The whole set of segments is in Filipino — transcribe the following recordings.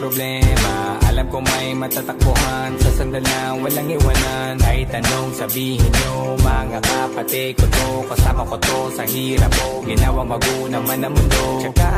problema, alam ko may matatakbuhan sa sandal na walang iwanan. Kahit anong sabihin nyo, mga kapatid ko to, kasama ko to sa hirap ko, ginawang bago naman ang mundo. Tsaka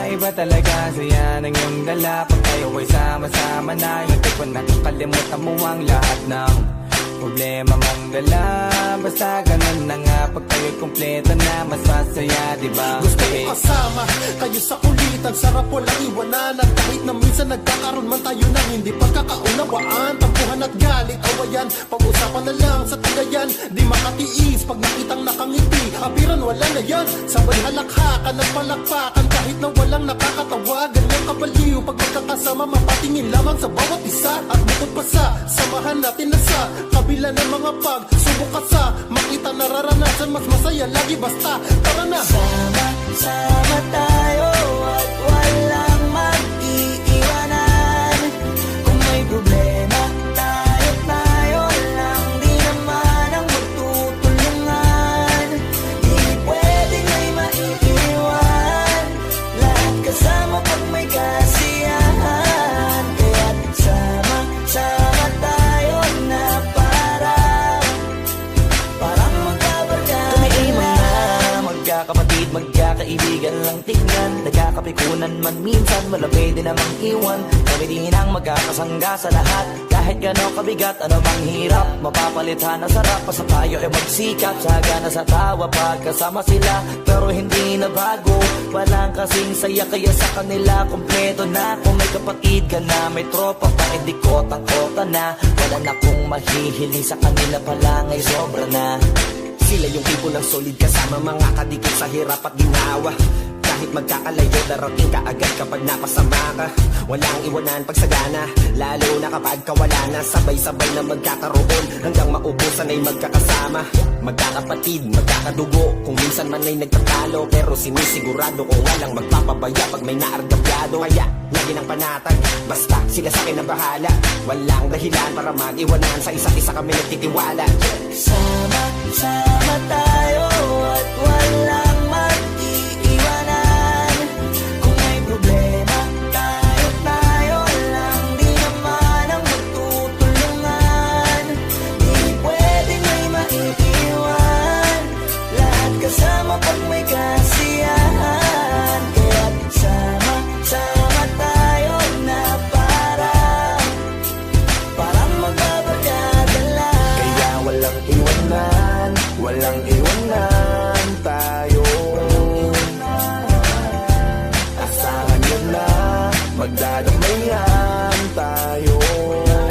iba talaga saya ng iyong dala, pag tayo ay sama-sama na, yung tipo na kakalimutan mo ang lahat ng problema mong dala. Basta ganun na nga, pag tayo'y kumpleto na, mas masaya, diba? Gusto ko kasama kayo sa kulitan, sarap walang iwanan. At kahit na minsan nagkakaroon man tayo ng hindi pagkakaunawaan, tampuhan at galit, awayan, pag-usapan na lang sa tagayan. Di makatiis pag nakitang nakangiti, apiran wala na yan. Sabay halakhakan at palakpakan, kahit na walang nakakatawa. Ganyang kabaliw pag magkakasama, mapatingin lamang sa bawat isa. At bukod pa sa samahan natin na sa kabila ng mga pagsubok at sa makita nararanasan, mas masaya lagi basta tara na. Sama tayo at walang mag-iiwanan. Kung may problema, tayo lang, di naman ang magtutulungan. Di pwedeng may maiiwan, lahat kasama pag may kasiyahan. Kaya't sama tayo na parang magkabarkada. Tumiiman na magkakapatid, magkakaibigan lang tingnan. Nagkakapikunan man minsan, wala pwede namang iwan. Kami din ang magkakasangga sa lahat. Kahit gano'ng kabigat, ano bang hirap, mapapalitan na sarap. Basta tayo ay magsikap, sagana sa tawa pagkasama sila. Pero hindi na bago, walang kasing saya, kaya sa kanila kompleto na. Kung may kapatid ka na, may tropa pa, hindi kotang-kota na. Wala na kong mahihiling sa kanila pala, ngay sobra na. Sila yung tipo ng solid kasama, mga kadikit sa hirap at ginawa. Kahit magkakalayo, darating ka agad kapag napasama ka. Walang iwanan pag sagana, lalo na kapag kawala na. Sabay-sabay na magkakaroon, hanggang maubusan ay magkakasama. Magkakapatid, magkakadugo, kung minsan man ay nagtatalo, pero sinisigurado ko walang magpapabaya pag may naargabyado. Kaya lagi ng panatag, basta sila sa akin ang bahala. Walang dahilan para mag-iwanan, sa isa't isa kami nagtitiwala. Sama tayo at walang mag-iiwanan. Kung may problema, tayo lang, di naman ang magtutulungan. Di pwedeng may maiiwan, lahat kasama pag may kasiyahan. Kaya't sama tayo na parang magbabarkada lang. Kaya walang iwanan, walang iwanan tayo. Asahan nyo na, magdadamayan tayo.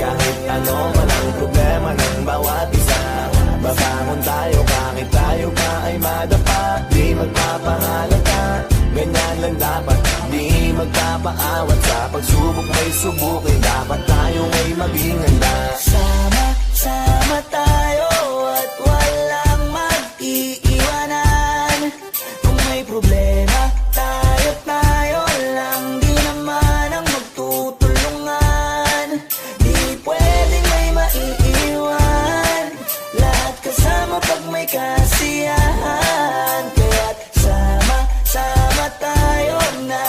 Kahit ano man ang problema ng bawat isa, babangon tayo kahit tayo pa ay madapa. Di magpapahalata, ganyan lang dapat. Di magpapaawat, sa pagsubok may subukin. Dapat tayo ay maging handa. Sama tayo at walang mag-iiwanan. Kung may problema, tayo lang, di naman ang magtutulungan. Di pwedeng may maiiwan, lahat kasama pag may kasiyahan. Kaya't sama tayo na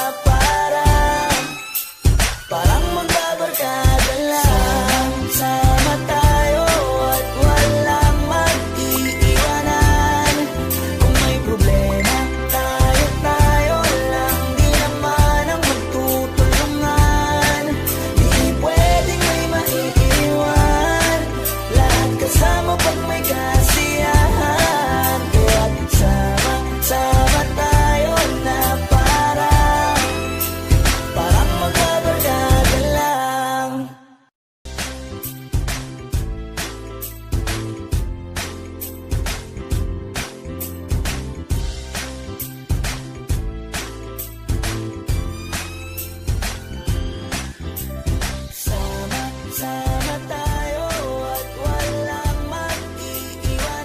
parang magbabarkada lang. Sama tayo at walang mag-iiwanan. Kung may problema, tayo lang, di naman ang magtutulungan. Di pwedeng may maiiwan, lahat kasama pag may kasiyahan. Kaya't sama tayo na parang magbabarkada lang. Sama tayo at walang mag-iiwanan.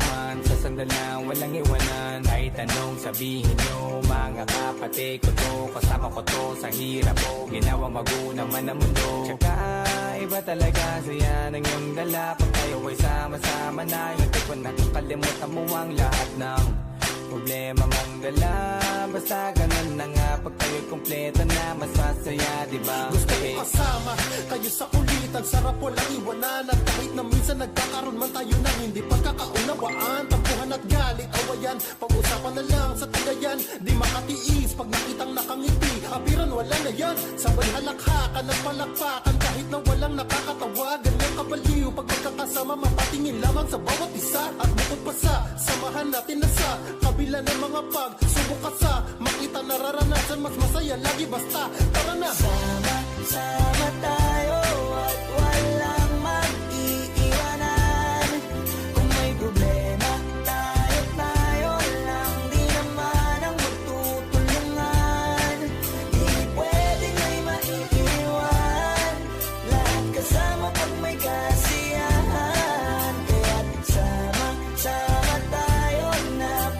matakbuhan sa sandalang walang iwanan. Kahit anong sabihin nyo, mga kapatid ko to, kasama ko to sa hirap ko, ginawang magulang man ang mundo. Tsaka iba talaga saya ng iyong dala, pag tayo ay sama-sama na, hindi ko nakakalimutan mo ang lahat ng problema mong dala. Basta ganun na nga, pag tayo'y kumpleto na, mas masaya, diba? Gusto ko kasama kayo sa kulitan, sarap walang iwanan. At kahit na minsan nagkakaroon man tayo ng hindi pagkakaunawaan, tampuhan at galit, awayan, pag-usapan na lang sa tagayan. Di makatiis pag nakitang nakangiti, apiran wala na yan. Sabay halakhakan at palakpakan, kahit na walang nakakatawa. Ganyan kabaliw pag magkakasama, mapatingin lamang sa bawat isa. At bukod pa sa samahan natin na sa kabila ng mga pagsubok ka sa makita nararanasan, mas masaya lagi basta tara na. Sama tayo at walang mag-iiwanan. Kung may problema, tayo lang, di naman ang magtutulungan. Di pwedeng may maiiwan, lahat kasama pag may kasiyahan. Kaya't sama tayo na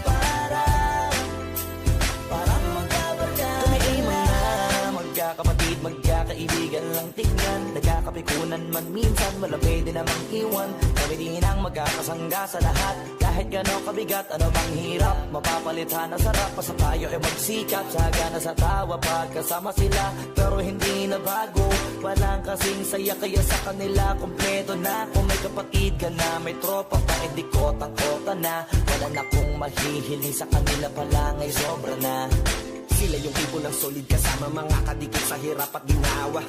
parang magkabarkada. Kumiiman na magkakapatid, magkakaibigan lang tingnan. Nagkakapikunan man minsan, wala pwede namang iwan. Kami din ang magkakasangga sa lahat. Kahit gano'ng kabigat, ano bang hirap, mapapalitan na sarap. Basta tayo ay magsikap, sagana sa tawa pagkasama sila. Pero hindi na bago, walang kasing saya, kaya sa kanila kompleto na. Kung may kapatid ka na, may tropa pa, hindi kotang-kota na. Wala na kong mahihiling sa kanila pa lang ay sobra na. Sila yung tipo ng solid kasama, mga kadikit sa hirap at ginawa.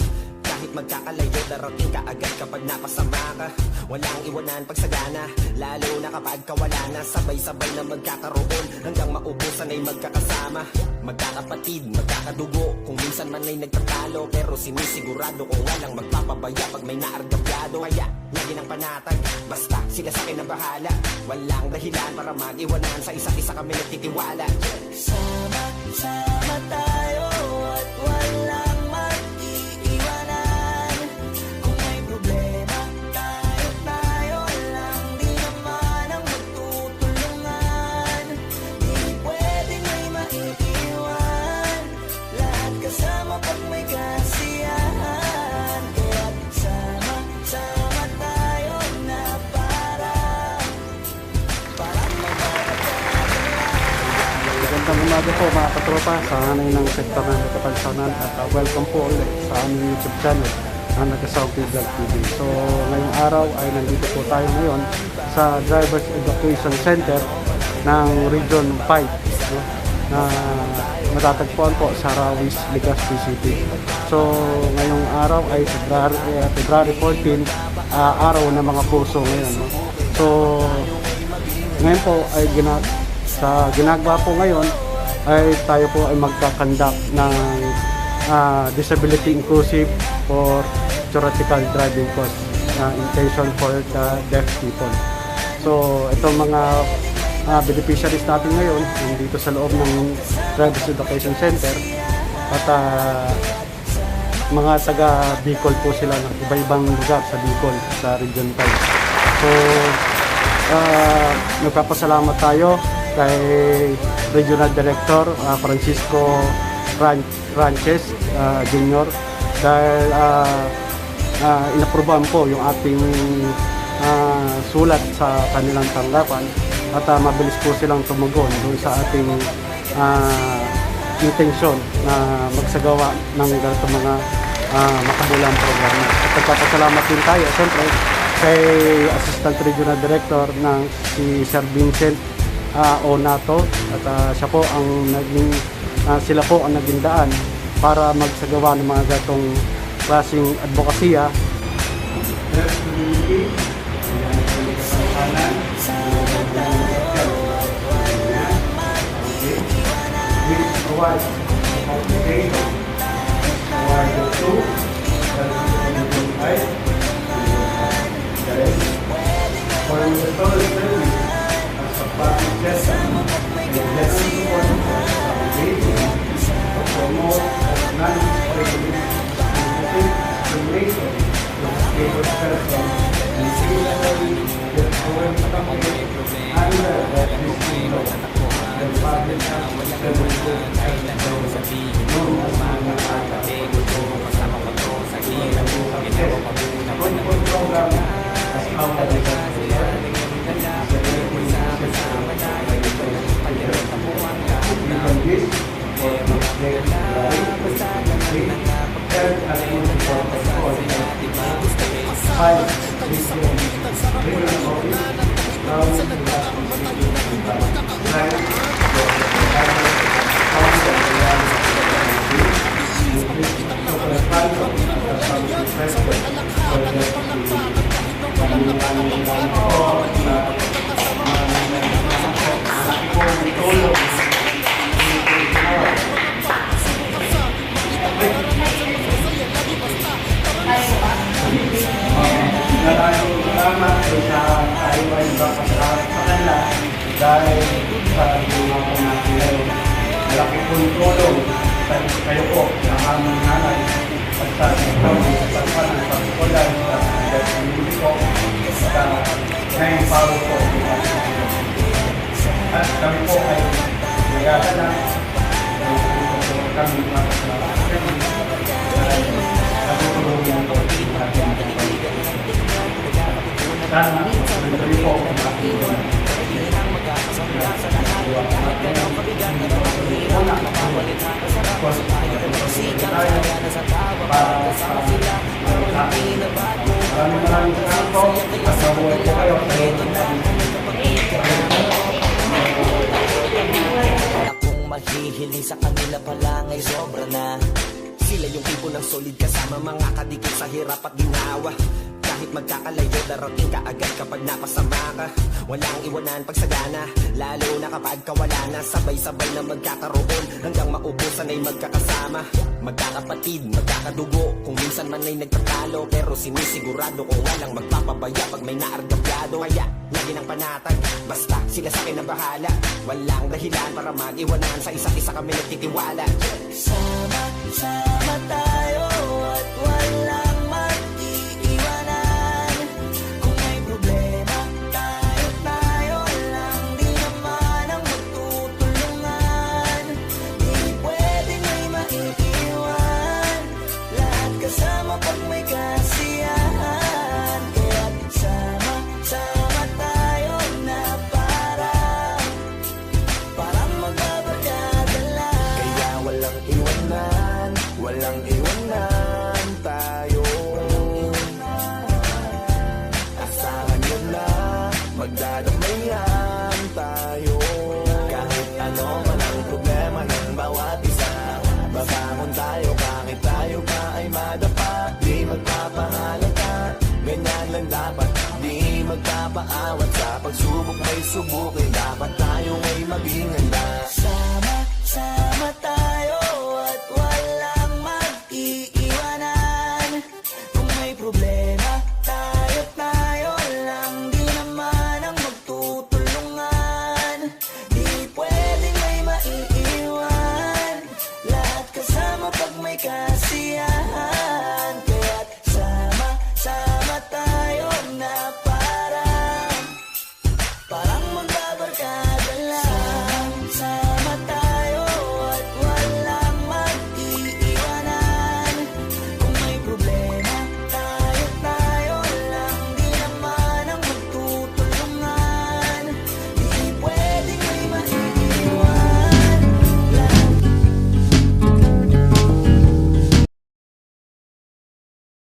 Kahit magkakalayo, darating ka agad kapag napasama ka. Walang iwanan pagsagana, lalo na kapag kawala na. Sabay-sabay na magkakaroon, hanggang maubusan ay magkakasama. Magkakapatid, magkakadugo, kung minsan man ay nagtatalo, pero sinisigurado kung walang magpapabaya pag may naargabyado. Kaya, lagi ng panatag, basta sila sa akin ang bahala. Walang dahilan para mag-iwanan, sa isa't isa kami nagtitiwala. Sama tayo at walang mag-iiwanan. Kung may problema, tayo lang, di naman ang magtutulungan. Di pwedeng may maiiwan, lahat kasama pag may kasiyahan. Kaya't sama tayo na parang Magandang umaga po mga katropa sa hanay ng sektor ng Kapansanan at welcome po ulit sa aming YouTube channel na Nagasawi Vlog TV. So ngayong araw ay nandito po tayo ngayon sa Drivers Education Center ng Region 5, no, na matatagpuan po sa Rawis, Legazpi City. So ngayong araw ay February 14, araw ng mga puso ngayon, no? So ngayon po ay ginagawa po ngayon ay tayo po ay magkakandak ng disability inclusive for theoretical driving course, intention for the deaf people. So itong mga beneficiaries natin ngayon dito sa loob ng Drivers Education Center at mga taga Bicol po sila ng iba-ibang lugar sa Bicol, sa Region 5. So nagpapasalamat tayo kay Regional Director Francisco Ranches Jr. dahil inaprubahan po yung ating sulat sa kanilang tanggapan at mabilis po silang tumugon doon sa ating intensyon na magsagawa ng ganito mga makabulang programa. At nagpapasalamat din tayo siyempre kay Assistant Regional Director ng si Sir Vincent Onato at siya po ang sila po ang naging daan para magsagawa ng mga gatong klaseng advokasya. iwanan. Kahit anong sabihin mo, mga kapatid ko to, kasama ko to sa hirap. Ginawa magunaman ng tulungan. Kahit talaga sila naging dala, pero kung sama-sama na, hindi ko lang palitan mo ang kaunang. Eh mga dala, basta naman na napagkakalit na basta sila, di ba gusto rin Kayo sa kulitan, sarap walang iwanan. At kahit na minsan nagkakaroon man tayo na hindi magkakaunawaan. Maraming salamat sa tayo ay papasalamat sa kanila dahil sa mga po natin ngayon. Malaki pong tulong kayo po sa aming nanay at sa ikaw sa pagpapalan sa pagkulan sa pagkakamili ko sa ngayong paro po. At kami po ay nagdadala kami papasalamat sa kanila dahil natutulungan po sana nandali po ang aking maraming salamat po at mabuhay po kayo. Akong mahihiling sa kanila pa lang ay sobra na. Sila yung tipo ng solid kasama mga kadikit sa hirap at ginawa. Kahit magkakalayo, darating ka agad kapag napasama ka. Walang iwanan pagsagana, lalo na kapag kawala na. Sabay-sabay na magkakaroon, hanggang maubusan ay magkakasama. Magkakapatid, magkakadugo, kung minsan man ay nagtatalo. Pero sinisigurado kung walang magpapabaya pag may naargabyado. Kaya, lagi ng panatag, basta sila sa akin ang bahala. Walang dahilan para mag-iwanan, sa isa't isa kami nagtitiwala. Sama-sama tayo at walang mag-iiwanan. Kung may problema, tayo lang di naman ang magtutulungan. Di pwedeng may maiiwan, lahat kasama pag may kasiyahan. Kaya sama-sama tayo na parang magbabarkada lang. Kaya walang iwanan, walang iwanan tayo. Asahan nyo na, magdadamayan tayo. Kahit ano man ang problema ng bawat isa, babangon tayo kahit tayo pa ay madapa. Di magpapahalata, ganyan lang dapat. Di magpapaawat sa pagsubok may subukin. Dapat tayo ay maging